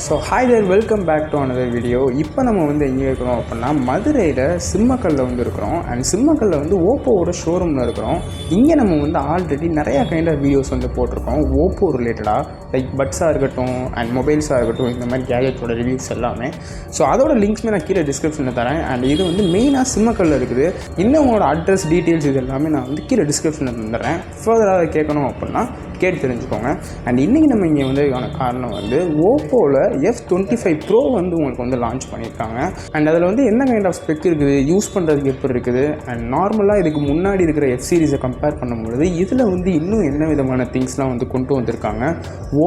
So hi there, welcome back to another video. இப்போ நம்ம வந்து எங்கே இருக்கிறோம் அப்படின்னா மதுரையில் சிம்மக்கல்ல வந்து இருக்கிறோம். அண்ட் சிம்மக்கல்ல வந்து ஓப்போவோட ஷோரூமில் இருக்கிறோம். இங்கே நம்ம வந்து ஆல்ரெடி நிறையா கைண்ட் ஆஃப் வீடியோஸ் வந்து போட்டிருக்கோம் ஓப்போ ரிலேட்டடாக, லைக் பட்ஸாக இருக்கட்டும் அண்ட் மொபைல்ஸாக இருக்கட்டும், இந்த மாதிரி கேஜெட்டோட ரிவ்யூஸ் எல்லாமே. ஸோ அதோட லிங்க்ஸ்மே நான் கீழே டிஸ்கிரிப்ஷனில் தரேன். அண்ட் இது வந்து மெயினாக சிம்மக்கல்ல இருக்குது. இன்னும் உங்களோட அட்ரஸ் டீட்டெயில்ஸ் இது எல்லாமே நான் வந்து கீழே டிஸ்கிரிப்ஷனில் தந்துடுறேன். ஃபர்தராக கேட்கணும் அப்படின்னா கேட்டு தெரிஞ்சுக்கோங்க. அண்ட் இன்றைக்கி நம்ம இங்கே வந்ததுக்கான காரணம் வந்து ஓப்போவில் F25 Pro வந்து உங்களுக்கு வந்து லான்ச் பண்ணியிருக்காங்க. அண்ட் அதில் வந்து என்ன கைண்ட் ஆஃப் ஸ்பெக் இருக்குது, யூஸ் பண்ணுறதுக்கு எப்படி இருக்குது, அண்ட் நார்மலாக இதுக்கு முன்னாடி இருக்கிற F சீரிஸை கம்பேர் பண்ணும்பொழுது இதில் வந்து இன்னும் என்ன விதமான திங்ஸ்லாம் வந்து கொண்டு வந்திருக்காங்க,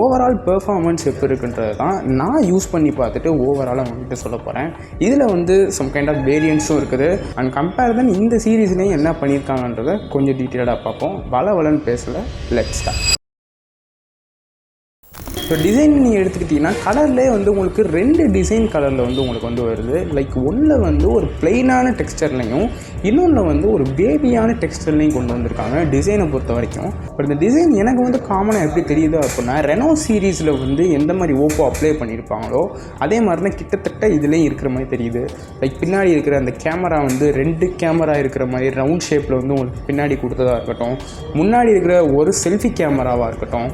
ஓவரால் பெர்ஃபார்மன்ஸ் எப்படி இருக்குன்றது தான் நான் யூஸ் பண்ணி பார்த்துட்டு ஓவராலாக உங்கள்கிட்ட சொல்ல போகிறேன். இதில் வந்து சம் கைண்ட் ஆஃப் வேரியன்ட்ஸும் இருக்குது. அண்ட் கம்பேர் தான் இந்த சீரீஸ்லேயும் என்ன பண்ணியிருக்காங்கன்றதை கொஞ்சம் டீட்டெயிலாக பார்ப்போம். வளன்னு பேசலை, லெட்ஸ் ஸ்டார்ட். ஸோ டிசைன் நீங்கள் எடுத்துக்கிட்டிங்கன்னா கலர்லேயே வந்து உங்களுக்கு 2 டிசைன் கலரில் வந்து உங்களுக்கு வந்து வருது. லைக் ஒன்றில் வந்து ஒரு பிளெயினான டெக்ஸ்டர்லையும் இன்னொன்று வந்து ஒரு பேபியான டெக்ஸ்டர்லையும் கொண்டு வந்திருக்காங்க டிசைனை பொறுத்த வரைக்கும். பட் இந்த டிசைன் எனக்கு வந்து காமனாக எப்படி தெரியுது அப்படின்னா, ரெனோ சீரீஸில் வந்து எந்த மாதிரி ஓப்போ அப்ளை பண்ணியிருப்பாங்களோ அதே மாதிரி தான் கிட்டத்தட்ட இதுலேயும் இருக்கிற மாதிரி தெரியுது. லைக் பின்னாடி இருக்கிற அந்த கேமரா வந்து 2 கேமரா இருக்கிற மாதிரி ரவுண்ட் ஷேப்பில் வந்து உங்களுக்கு பின்னாடி கொடுத்ததாக இருக்கட்டும், முன்னாடி இருக்கிற ஒரு செல்ஃபி கேமராவாக இருக்கட்டும்,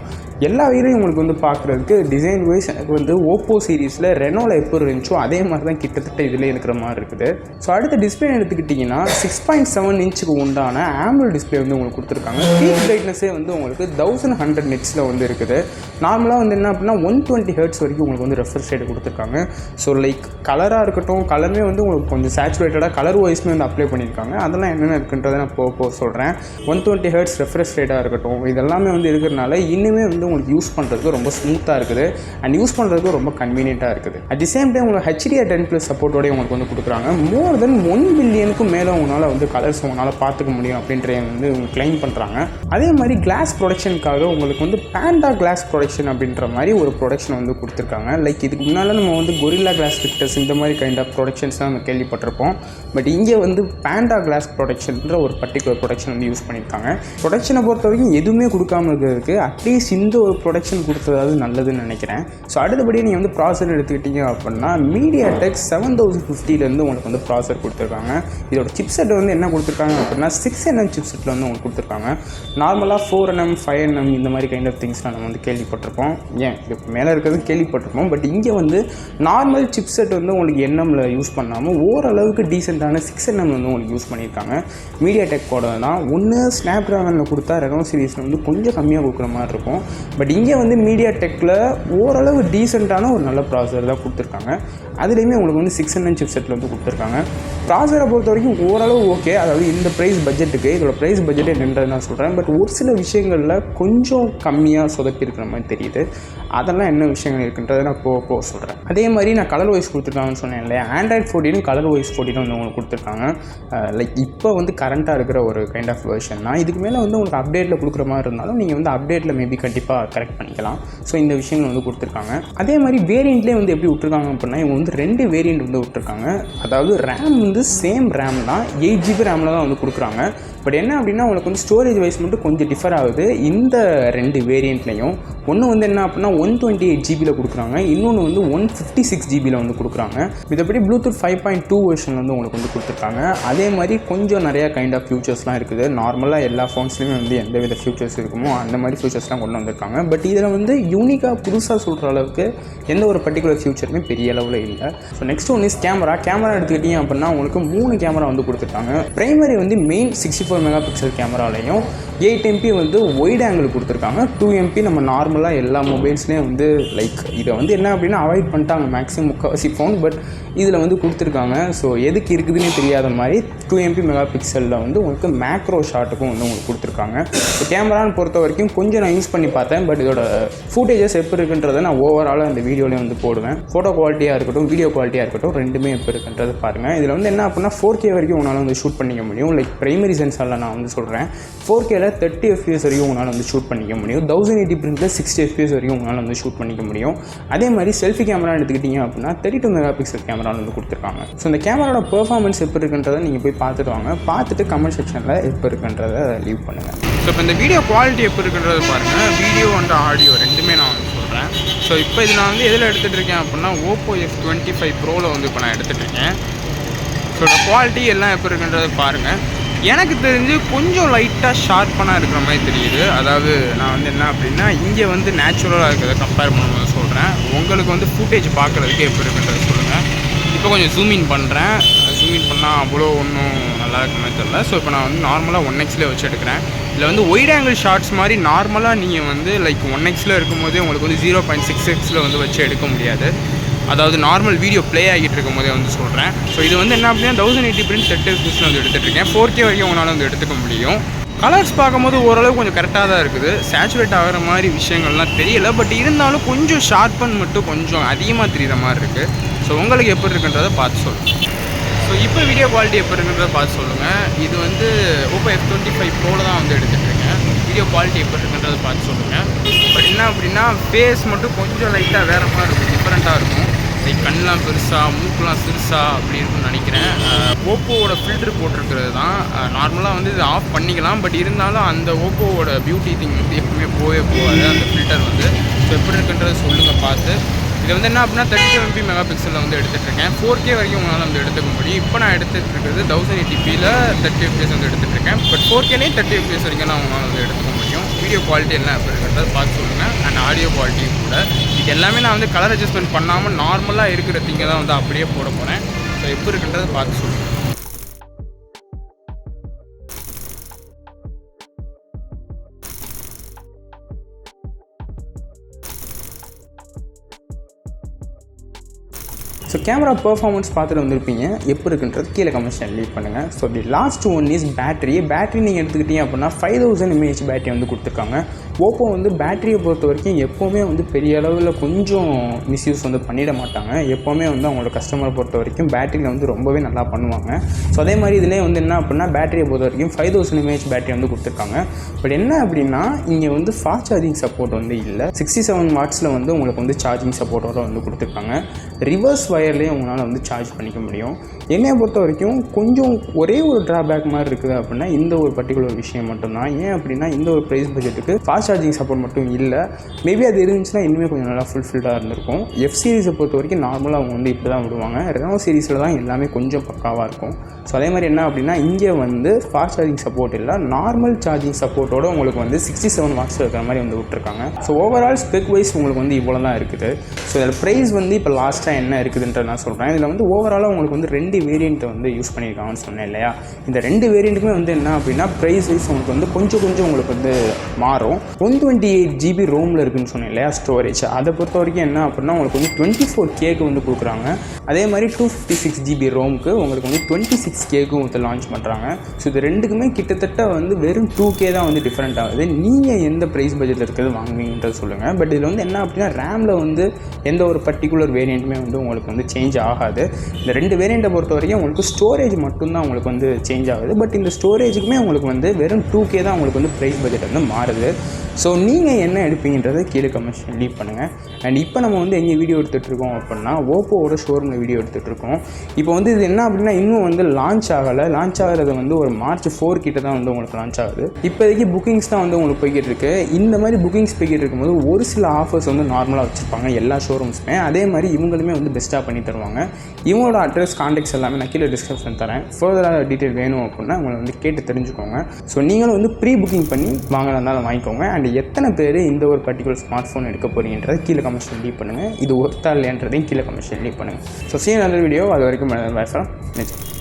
எல்லா வகையிலையும் உங்களுக்கு வந்து பார்க்குறதுக்கு டிசைன் வைஸ் எனக்கு வந்து ஓப்போ சீரீஸில் ரெனோவில் எப்படி இருந்துச்சோ அதே மாதிரி தான் கிட்டத்தட்ட இதில் இருக்கிற மாதிரி இருக்குது. ஸோ அடுத்த டிஸ்பிளே எடுத்துக்கிட்டிங்கன்னா 6.7 இன்ச்சுக்கு உண்டான ஆம்புலர் டிஸ்பிளே வந்து உங்களுக்கு கொடுத்துருக்காங்க. பீக் பிரைட்னஸே வந்து உங்களுக்கு 1100 நிட்ஸில் வந்து இருக்குது. நார்மலாக வந்து என்ன அப்படின்னா 120 ஹெர்ட்ஸ் வரைக்கும் உங்களுக்கு வந்து ரெஃப்ரெஷ் ரேட் கொடுத்துருக்காங்க. ஸோ லைக் கலராக இருக்கட்டும், கலருமே வந்து உங்களுக்கு கொஞ்சம் சேச்சுரேட்டடாக கலர் வைஸ்மே வந்து அப்ளை பண்ணியிருக்காங்க. அதெல்லாம் என்னென்ன இருக்குன்றதை நான் போக சொல்கிறேன். 120 ஹெர்ட்ஸ் ரெஃப்ரெஷ் ரேட்டாக இருக்கட்டும், இதெல்லாமே வந்து இருக்கிறனால இன்னுமே வந்து உங்களுக்கு யூஸ் பண்ணுறதுக்கு ரொம்ப ஸ்மூத்தாக இருக்குது அண்ட் யூஸ் பண்ணுறதுக்கு ரொம்ப கன்வீனியண்ட்டாக இருக்குது. அட் தி சேம் டைம் உங்களுக்கு HDR10+ சப்போர்ட்டோடய உங்களுக்கு வந்து கொடுக்குறாங்க. மோர் தென் 1 பில்லியனுக்கும் மேலே உங்களால் வந்து கலர்ஸ் உங்களால் பார்த்துக்க முடியும் அப்படின்ற வந்து உங்களுக்கு கிளைம் பண்ணுறாங்க. அதே மாதிரி கிளாஸ் ப்ரொடக்ஷனுக்காக உங்களுக்கு வந்து பேண்டா கிளாஸ் ப்ரொடக்ஷன் அப்படின்ற மாதிரி ஒரு ப்ரொடக்ஷன் வந்து கொடுத்துருக்காங்க. லைக் இதுக்கு முன்னால் நம்ம வந்து கொரில்லா கிளாஸ் ஃபில்டர்ஸ் இந்த மாதிரி கைண்ட் ஆஃப் ப்ரொடக்ஷன்ஸ் தான் நம்ம கேள்விப்பட்டிருப்போம். பட் இங்கே வந்து பேண்டா கிளாஸ் ப்ரொடக்ஷன்ற ஒரு பர்டிகுலர் ப்ரொடக்ஷன் வந்து யூஸ் பண்ணியிருக்காங்க. ப்ரொடக்ஷனை பொறுத்த வரைக்கும் எதுவுமே கொடுக்காம இருக்கிறதுக்கு அட்லீஸ்ட் இந்த ஒரு ப்ரொடக்ஷன் கொடுத்ததாவது நல்லதுன்னு நினைக்கிறேன். ஸோ அடுத்தபடி நீங்கள் வந்து ப்ராசர் எடுத்துக்கிட்டீங்க அப்படின்னா MediaTek 7050 உங்களுக்கு வந்து ப்ராசர் கொடுத்துருக்காங்க. இதோட சிப்செட் வந்து என்ன கொடுத்துருக்காங்க அப்படின்னா 6nm சிப்செட்டில் வந்து உங்களுக்கு கொடுத்துருக்காங்க. நார்மலாக 4nm 5nm இந்த மாதிரி கைண்ட் ஆஃப் திங்ஸ்லாம் நம்ம வந்து கேள்விப்பட்டிருப்போம். ஏன் இதுக்கு மேலே இருக்கிறது கேள்விப்பட்டிருப்போம். பட் இங்கே வந்து நார்மல் சிப்செட் வந்து உங்களுக்கு என்எம்மில் யூஸ் பண்ணாமல் ஓரளவுக்கு டீசெண்டான 6nm வந்து உங்களுக்கு யூஸ் பண்ணியிருக்காங்க. MediaTek கூட தான் ஒன்று ஸ்னாப்ட்ராகனில் கொடுத்தா ரெனோ சீரீஸில் வந்து கொஞ்சம் கம்மியாக கொடுக்குற மாதிரி இருக்கும். பட் இங்கே வந்து MediaTekல ஓரளவு டீசெண்டான ஒரு நல்ல ப்ராசர் தான் கொடுத்துருக்காங்க. அதுலேயுமே உங்களுக்கு வந்து 6nm சிப்செட்டில் வந்து கொடுத்துருக்காங்க. ப்ராசரை பொறுத்த வரைக்கும் ஓரளவு ஓகே. அதாவது இந்த ப்ரைஸ் பட்ஜெட்டுக்கு இதோட ப்ரைஸ் பட்ஜெட்டே நின்றது நான் சொல்கிறேன். பட் ஒரு சில விஷயங்களில் கொஞ்சம் கம்மியாக சொதப்பி இருக்கிற மாதிரி தெரியுது. அதெல்லாம் என்ன விஷயங்கள் இருக்குன்றதை நான் போக சொல்கிறேன். அதே மாதிரி நான் கலர் வைஸ் கொடுத்துருக்காங்கன்னு சொன்னேன் இல்லையா, Android 14 கலர் வைஸ் 14 வந்து உங்களுக்கு கொடுத்துருக்காங்க. லைக் இப்போ வந்து கரண்ட்டாக இருக்கிற ஒரு கைண்ட் ஆஃப் வெர்ஷன் தான். இதுக்கு மேலே வந்து உங்களுக்கு அப்டேட்டில் கொடுக்குற மாதிரி இருந்தாலும் நீங்கள் வந்து அப்டேட்டில் மேபி கண்டிப்பாக கரெக்ட் பண்ணிக்கலாம். ஸோ இந்த விஷயங்கள் வந்து கொடுத்துருக்காங்க. அதே மாதிரி வேரியண்ட்லேயே வந்து எப்படி விட்டுருக்காங்க அப்படின்னா, இவங்க வந்து 2 வேரியண்ட் வந்து விட்டுருக்காங்க. அதாவது ரேம் வந்து சேம் ரேம் தான், 8GB ரேமில் தான் வந்து கொடுக்குறாங்க. பட் என்ன அப்படின்னா உங்களுக்கு வந்து ஸ்டோரேஜ் வைஸ் மட்டும் கொஞ்சம் டிஃபர் ஆகுது இந்த 2 வேரியண்ட்லையும். ஒன்று வந்து என்ன அப்படின்னா 128GB கொடுக்குறாங்க, இன்னொன்று வந்து 156GB வந்து கொடுக்குறாங்க. இதப்படி ப்ளூடூத் 5.2 வெர்ஷன் வந்து உங்களுக்கு வந்து கொடுத்துருக்காங்க. அதே மாதிரி கொஞ்சம் நிறையா கைண்ட் ஆஃப் ஃபியூச்சர்ஸ்லாம் இருக்குது. நார்மலாக எல்லா ஃபோன்ஸ்லையுமே வந்து எந்த வித ஃபியூச்சர்ஸ் இருக்குமோ அந்த மாதிரி ஃபியூச்சர்ஸ்லாம் கொண்டு வந்திருக்காங்க. பட் இதில் வந்து யூனிக்காக புதுசாக சொல்கிற அளவுக்கு எந்த ஒரு பர்டிகுலர் ஃபியூச்சருமே பெரிய அளவில் இல்லை. So next one is camera எடுத்துக்கிட்டீங்க அப்படின்னா உங்களுக்கு 3 கேமரா வந்து கொடுத்துருக்காங்க. பிரைமரி வந்து மெயின் 64 மெகாபிக்சல் கேமராலையும் 8MP வந்து ஒயிட் ஆங்கிள் கொடுத்துருக்காங்க. 2MP நம்ம நார்மலாக எல்லா மொபைல்ஸ்லேயும் வந்து லைக் இதை வந்து என்ன அப்படின்னா அவாய்ட் பண்ணிட்டாங்க மேக்ஸிமம் முக்கால்வாசி ஃபோன். பட் இதில் வந்து கொடுத்துருக்காங்க. ஸோ எதுக்கு இருக்குதுன்னு தெரியாத மாதிரி 2MP மெகாபிக்சலில் வந்து உங்களுக்கு மேக்ரோ ஷாட்டுக்கும் வந்து உங்களுக்கு கொடுத்துருக்காங்க. ஸோ கேமரான்னு பொறுத்த வரைக்கும் கொஞ்சம் நான் யூஸ் பண்ணி பார்த்தேன். பட் இதோட ஃபுட்டேஜஸ் எப்படி இருக்குன்றதை நான் ஓவராலாக அந்த வீடியோலேயே வந்து போடுவேன். ஃபோட்டோ குவாலிட்டியாக இருக்கட்டும், வீடியோ குவாலிட்டியாக இருக்கட்டும், ரெண்டுமே எப்படி இருக்குன்றது பாருங்கள். இதில் வந்து என்ன அப்படின்னா 4K வரைக்கும் உங்களால் வந்து ஷூட் பண்ணிக்க முடியும். லைக் பிரைமரி சென்சாரில் நான் வந்து சொல்கிறேன் 4Kல 30 FPS வரைக்கும் உங்களால் வந்து ஷூட் பண்ணிக்க முடியும். 1080 பிரிண்டில் 60 FPS வரைக்கும் உங்களால் வந்து ஷூட் பண்ணிக்க முடியும். அதே மாதிரி செல்ஃபி கேமரா எடுத்துக்கிட்டிங்க அப்படின்னா 32 மெகாபிக்சல் கேமரா வந்து கொடுத்துருக்காங்க. ஸோ இந்த கேமராவோட பெர்ஃபார்மன்ஸ் எப்படி இருக்குன்றதை நீங்கள் போய் பார்த்துட்டு வாங்க. பார்த்துட்டு கமெண்ட் செக்ஷனில் எப்போ இருக்குன்றதை லீவ் பண்ணுங்கள். ஸோ இப்போ இந்த வீடியோ குவாலிட்டி எப்படி இருக்குன்றது பாருங்கள். வீடியோ அண்ட் ஆடியோ ரெண்டுமே நான் வந்து சொல்கிறேன். ஸோ இப்போ இது நான் வந்து எதில் எடுத்துகிட்டு இருக்கேன் அப்படின்னா Oppo F25 Proவில் வந்து இப்போ நான் எடுத்துகிட்டு இருக்கேன். ஸோ குவாலிட்டி எல்லாம் எப்படி இருக்குன்றதை பாருங்கள். எனக்கு தெரிஞ்சு கொஞ்சம் லைட்டாக ஷார்ப்பனாக இருக்கிற மாதிரி தெரியுது. அதாவது நான் வந்து என்ன அப்படின்னா இங்கே வந்து நேச்சுரலாக இருக்கிறத கம்பேர் பண்ணும்போது சொல்கிறேன். உங்களுக்கு வந்து ஃபுட்டேஜ் பார்க்குறதுக்கு எப்படி இருக்குன்றதை சொல்லுங்கள். இப்போ கொஞ்சம் ஜூமின் பண்ணுறேன். ஜூமின் பண்ணால் அவ்வளோ ஒன்றும் நல்லா இருக்குமே தெரியல. ஸோ இப்போ நான் வந்து நார்மலாக 1xலேயே வச்சு எடுக்கிறேன். இதில் வந்து ஒயிட் ஆங்கிள் ஷார்ட்ஸ் மாதிரி நார்மலாக நீங்கள் வந்து லைக் 1xல இருக்கும்போதே உங்களுக்கு வந்து 0.6xல வந்து வச்சு எடுக்க முடியாது. அதாவது நார்மல் வீடியோ ப்ளே ஆகிட்டு இருக்கும் போதே வந்து சொல்கிறேன். ஸோ இது வந்து என்ன அப்படின்னா 1080 பிரிண்ட் 30 FPS வந்து எடுத்துகிட்ருக்கேன். 4K வரைக்கும் உங்களால் வந்து எடுத்துக்க முடியும். கலர்ஸ் பார்க்கும்போது ஓரளவு கொஞ்சம் கரெக்டாக தான் இருக்குது. சேச்சுரேட் ஆகிற மாதிரி விஷயங்கள்லாம் தெரியல. பட் இருந்தாலும் கொஞ்சம் ஷார்ப்பன் மட்டும் கொஞ்சம் அதிகமாக தெரிகிற மாதிரி இருக்குது. ஸோ உங்களுக்கு எப்படி இருக்குன்றதை பார்த்து சொல்லுங்கள். ஸோ இப்போ வீடியோ குவாலிட்டி எப்படி இருக்குன்றதை பார்த்து சொல்லுங்கள். இது வந்து Oppo F25 Proவில் தான் வந்து எடுத்துகிட்ருக்கேன். வீடியோ குவாலிட்டி எப்படி இருக்குன்றதை பார்த்து சொல்லுங்கள். பட் என்ன அப்படின்னா ஃபேஸ் மட்டும் கொஞ்சம் லைட்டாக வேறு மாதிரி இருக்கும், டிஃப்ரெண்ட்டாக இருக்கும். லைக் கண்ணெலாம் பெருசாக, மூக்கெலாம் சிறுசாக அப்படி இருக்குன்னு நினைக்கிறேன். ஓப்போவோட ஃபில்ட்ரு போட்டிருக்கிறது தான். நார்மலாக வந்து இது ஆஃப் பண்ணிக்கலாம். பட் இருந்தாலும் அந்த ஓப்போவோட பியூட்டி திங் வந்து எப்பவுமே போகவே போகாது அந்த ஃபில்டர் வந்து. ஸோ எப்படி இருக்குன்றதை சொல்லுங்கள் பார்த்து. இது வந்து என்ன அப்படின்னா 32 மெகா பிக்சலில் வந்து எடுத்துகிட்ருக்கேன். 4K வரைக்கும் உங்களால் வந்து எடுத்துக்க முடியும். இப்போ நான் எடுத்துகிட்டு இருக்கிறது 1080pல 30 FPS வந்து எடுத்துகிட்ருக்கேன். பட் 4Kலேயும் 30 FPS வரைக்கும் நான் உங்களால் வந்து எடுத்துக்க முடியும். வீடியோ குவாலிட்டி எல்லாம் எப்படி இருக்கிறத பார்த்து சொல்லுங்கள். அண்ட் ஆடியோ குவாலிட்டியும் கூட. இது எல்லாமே நான் வந்து கலர் அட்ஜஸ்ட்மெண்ட் பண்ணாமல் நார்மலாக இருக்கிற திங்கை தான் வந்து அப்படியே போட போகிறேன். ஸோ எப்படி இருக்குன்றதை பார்த்து சொல்லுங்கள். ஸோ கேமரா பர்ஃபார்மன்ஸ் பார்த்துட்டு வந்திருப்பீங்க. எப்படி இருக்குன்றது கீழே கமெண்ட்ஸில் லீவ் பண்ணுங்கள். So the last one is battery நீங்கள் எடுத்துக்கிட்டீங்க அப்படின்னா 5000 mAh பேட்டரி வந்து கொடுத்துருக்காங்க. ஓப்போ வந்து பேட்டரியை பொறுத்த வரைக்கும் எப்போவுமே வந்து பெரிய அளவில் கொஞ்சம் மிஸ்யூஸ் வந்து பண்ணிட மாட்டாங்க. எப்போவுமே வந்து அவங்களோட கஸ்டமரை பொறுத்த வரைக்கும் பேட்டரியில் வந்து ரொம்பவே நல்லா பண்ணுவாங்க. ஸோ அதே மாதிரி இதிலே வந்து என்ன அப்படின்னா பேட்டரியை பொறுத்த வரைக்கும் 5000 mAh பேட்டரி வந்து கொடுத்துருக்காங்க. பட் என்ன அப்படின்னா இங்கே வந்து ஃபாஸ்ட் சார்ஜிங் சப்போர்ட் வந்து இல்லை. 67 வாட்ஸில் வந்து உங்களுக்கு வந்து சார்ஜிங் சப்போர்ட்டோட வந்து கொடுத்துருக்காங்க. ரிவர்ஸ் வயர்லேயே உங்களால் வந்து சார்ஜ் பண்ணிக்க முடியும். என்னையை பொறுத்த வரைக்கும் கொஞ்சம் ஒரே ஒரு ட்ராபேக் மாதிரி இருக்குது அப்படின்னா இந்த ஒரு பர்டிகுலர் விஷயம் மட்டும்தான். ஏன் அப்படின்னா இந்த ஒரு ப்ரைஸ் பட்ஜெட்டுக்கு ஃபாஸ்ட் சார்ஜிங் சப்போர்ட் மட்டும் இல்லை. மேபி அது இருந்துச்சுன்னா இன்னுமே கொஞ்சம் நல்லா ஃபுல்ஃபில்டாக இருந்திருக்கும். எஃப் சீரிஸை பொறுத்த வரைக்கும் நார்மலாக அவங்க வந்து இப்படி தான் விடுவாங்க. ரெனோ சீரிஸில் தான் எல்லாமே கொஞ்சம் பக்காவாக இருக்கும். ஸோ அதே மாதிரி என்ன அப்படின்னா இங்கே வந்து ஃபாஸ்ட் சார்ஜிங் சப்போர்ட் இல்லை, நார்மல் சார்ஜிங் சப்போர்ட்டோட உங்களுக்கு வந்து 67 வாட்ஸ் இருக்கிற மாதிரி வந்து விட்டுருக்காங்க. ஸோ ஓவரால் ஸ்பெக் வைஸ் உங்களுக்கு வந்து இவ்வளோ தான் இருக்குது. ஸோ இதில் ப்ரைஸ் வந்து இப்போ லாஸ்ட்டாக என்ன இருக்குதுன்ற நான் சொல்கிறேன். இதில் வந்து ஓவராலாக உங்களுக்கு வந்து 2 வேரியண்ட்டை வந்து யூஸ் பண்ணியிருக்காங்கன்னு சொன்னேன் இல்லையா. இந்த 2 வேரியண்ட்டுமே வந்து என்ன அப்படின்னா ப்ரைஸ் வைஸ் உங்களுக்கு வந்து கொஞ்சம் உங்களுக்கு வந்து மாறும். 128GB ரோமில் இருக்குதுன்னு சொன்னேன் இல்லையா ஸ்டோரேஜ். அதை பொறுத்த வரைக்கும் என்ன அப்படின்னா உங்களுக்கு வந்து 24Kக்கு வந்து கொடுக்குறாங்க. அதே மாதிரி 256GB ரோமுக்கு உங்களுக்கு வந்து 26Kக்கு வந்து லான்ச் பண்ணுறாங்க. ஸோ இது ரெண்டுக்குமே கிட்டத்தட்ட வந்து வெறும் 2K தான் வந்து டிஃப்ரெண்ட் ஆகுது. நீங்கள் எந்த ப்ரைஸ் பட்ஜெட்டில் இருக்கிறது வாங்குவீங்கன்றது சொல்லுங்கள். பட் இதில் வந்து என்ன அப்படின்னா ரேமில் வந்து எந்த ஒரு பர்டிகுலர் வேரியண்ட்டுமே வந்து உங்களுக்கு வந்து சேஞ்ச் ஆகாது. இந்த 2 வேரியண்ட்டை பொறுத்த வரைக்கும் உங்களுக்கு ஸ்டோரேஜ் மட்டும்தான் உங்களுக்கு வந்து சேஞ்ச் ஆகுது. பட் இந்த ஸ்டோரேஜுக்குமே உங்களுக்கு வந்து வெறும் 2K தான் உங்களுக்கு வந்து ப்ரைஸ் பட்ஜெட் வந்து மாறுது. ஸோ நீங்கள் என்ன எடுப்பீங்கன்றதை கீழே கமெண்ட்ஸ் லீவ் பண்ணுங்கள். அண்ட் இப்போ நம்ம வந்து எங்கே வீடியோ எடுத்துகிட்ருக்கோம் அப்படின்னா ஓப்போவோட ஷோரூமில் வீடியோ எடுத்துகிட்ருக்கோம். இப்போ வந்து இது என்ன அப்படின்னா இன்னும் வந்து லான்ச் ஆகலை. லான்ச் ஆகிறது வந்து ஒரு March 4 கிட்ட தான் வந்து உங்களுக்கு லான்ச் ஆகுது. இப்போதைக்கு புக்கிங்ஸ் தான் வந்து உங்களுக்கு போய்கிட்டு இருக்கு. இந்த மாதிரி புக்கிங்ஸ் போய்கிட்டு இருக்கும்போது ஒரு சில ஆஃபர்ஸ் வந்து நார்மலாக வச்சுருப்பாங்க எல்லா ஷோரூம்ஸுமே. அதே மாதிரி இவங்களுமே வந்து பெஸ்ட்டாக பண்ணி தருவாங்க. இவங்களோட அட்ரஸ் கான்டாக்ட்ஸ் எல்லாமே நான் கீழே டிஸ்கிரிப்ஷன் தரேன். ஃபர்தராக டீட்டெயில் வேணும் அப்படின்னா உங்களை வந்து கேட்டு தெரிஞ்சுக்கோங்க. ஸோ நீங்களும் வந்து ப்ரீ புக்கிங் பண்ணி வாங்கினாலும் வாங்கிக்கோங்க. அண்ட் எத்தனை பேர் இந்த ஒரு பர்டிகுலர் ஸ்மார்ட் ஃபோன் எடுக்க போறீங்கன்றதை கீழே கமெண்ட்ஸ் லீவ் பண்ணுங்கள். இது ஒர்த்தா இல்லையன்றதையும் கீழே கமெண்ட்ஸ் லீவ் பண்ணுங்கள். ஸோ சீன் நல்ல வீடியோ. அது வரைக்கும் பை ஃப்ரம் நேச்சர்.